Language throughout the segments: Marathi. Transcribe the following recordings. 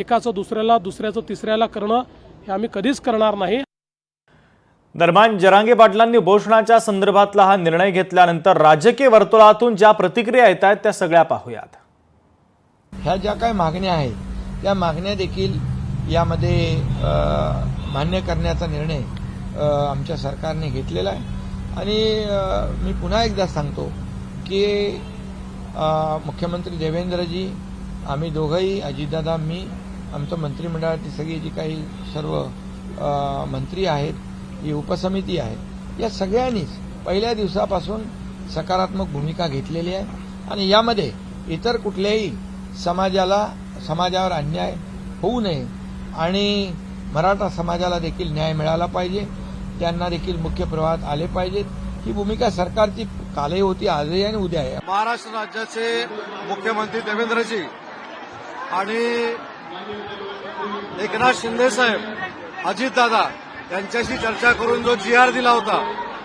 एकाचं दुसऱ्याला, दुसऱ्याचं तिसऱ्याला करणं हे आम्ही कधीच करणार नाही। दरम्यान जरांगे पाटलांनी उपोषणाच्या संदर्भातला हा निर्णय घेतल्यानंतर राजकीय वर्तुळातून ज्या प्रतिक्रिया येत आहेत त्या सगळ्या पाहूयात। ह्या ज्या काही मागण्या आहेत त्या मागण्या देखील यामध्ये मान्य करण्याचा निर्णय आमच्या सरकारने घेतलेला आहे। आणि मी पुन्हा एकदा सांगतो की मुख्यमंत्री देवेंद्रजी, आम्ही दोघंही, अजितदादा, मी, आमचं मंत्रिमंडळातील सगळी जी काही सर्व मंत्री आहेत, ही उपसमिती आहे, या सगळ्यांनीच पहिल्या दिवसापासून सकारात्मक भूमिका घेतलेली आहे। आणि यामध्ये इतर कुठल्याही समाजावर अन्याय होऊ नये आणि मराठा समाजाला देखील न्याय मिळाला पाहिजे, त्यांना देखील मुख्य प्रवाहात आले पाहिजेत, ही भूमिका सरकारची कालही होती, आजही आणि उद्या आहे। महाराष्ट्र राज्याचे मुख्यमंत्री देवेंद्रजी आणि एकनाथ शिंदे साहेब, अजितदादा यांच्याशी चर्चा करून जो GR दिला होता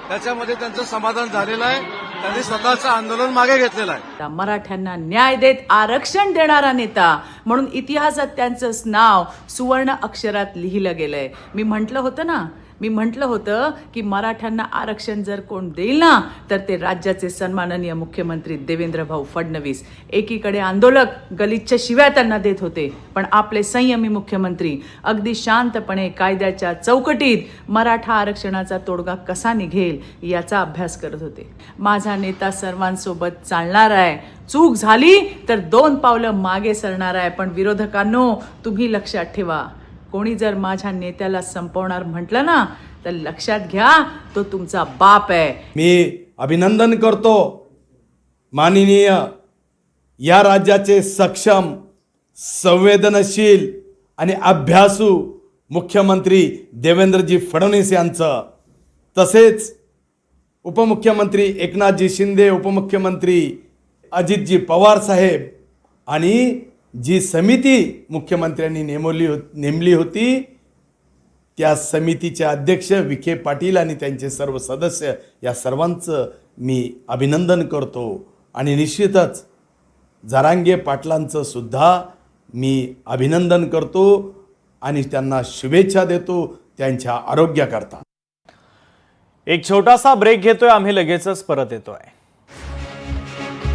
त्याच्यामध्ये त्यांचं समाधान झालेलं आहे। त्यांनी स्वतःचं आंदोलन मागे घेतलेलं आहे। मराठ्यांना न्याय देत आरक्षण देणारा नेता म्हणून इतिहासात त्यांचं नाव सुवर्ण अक्षरात लिहिलं गेलंय। मी म्हटलं होतं की मराठ्यांना आरक्षण जर कोण देईल ना तर ते राज्याचे सन्माननीय मुख्यमंत्री देवेंद्र भाऊ फडणवीस। एकीकडे आंदोलक गलिच्छ शिव्या त्यांना देत होते, पण आपले संयमी मुख्यमंत्री अगदी शांतपणे कायद्याच्या चौकटीत मराठा आरक्षणाचा तोडगा कसा निघेल याचा अभ्यास करत होते। माझा नेता सर्वांसोबत चालणार आहे, चूक झाली तर 2 पावलं मागे सरणार आहे। पण विरोधकांनो, तुम्ही लक्षात ठेवा, कोणी जर माझ्या नेत्याला संपवणार म्हटलं ना तर लक्षात घ्या, तो तुमचा बाप आहे। मी अभिनंदन करतो माननीय या राज्याचे सक्षम, संवेदनशील आणि अभ्यासू मुख्यमंत्री देवेंद्रजी फडणवीस यांचं, तसेच उपमुख्यमंत्री एकनाथजी शिंदे, उपमुख्यमंत्री अजितजी पवार साहेब आणि जी समिती मुख्यमंत्र्यांनी नेमली होती त्या समितीचे अध्यक्ष विखे पाटील आणि त्यांचे सर्व सदस्य, या सर्वांचं मी अभिनंदन करतो। आणि निश्चितच जरांगे पाटलांचं सुद्धा मी अभिनंदन करतो आणि त्यांना शुभेच्छा देतो त्यांच्या आरोग्याकरता। एक छोटासा ब्रेक घेतोय, आम्ही लगेचच परत येतोय।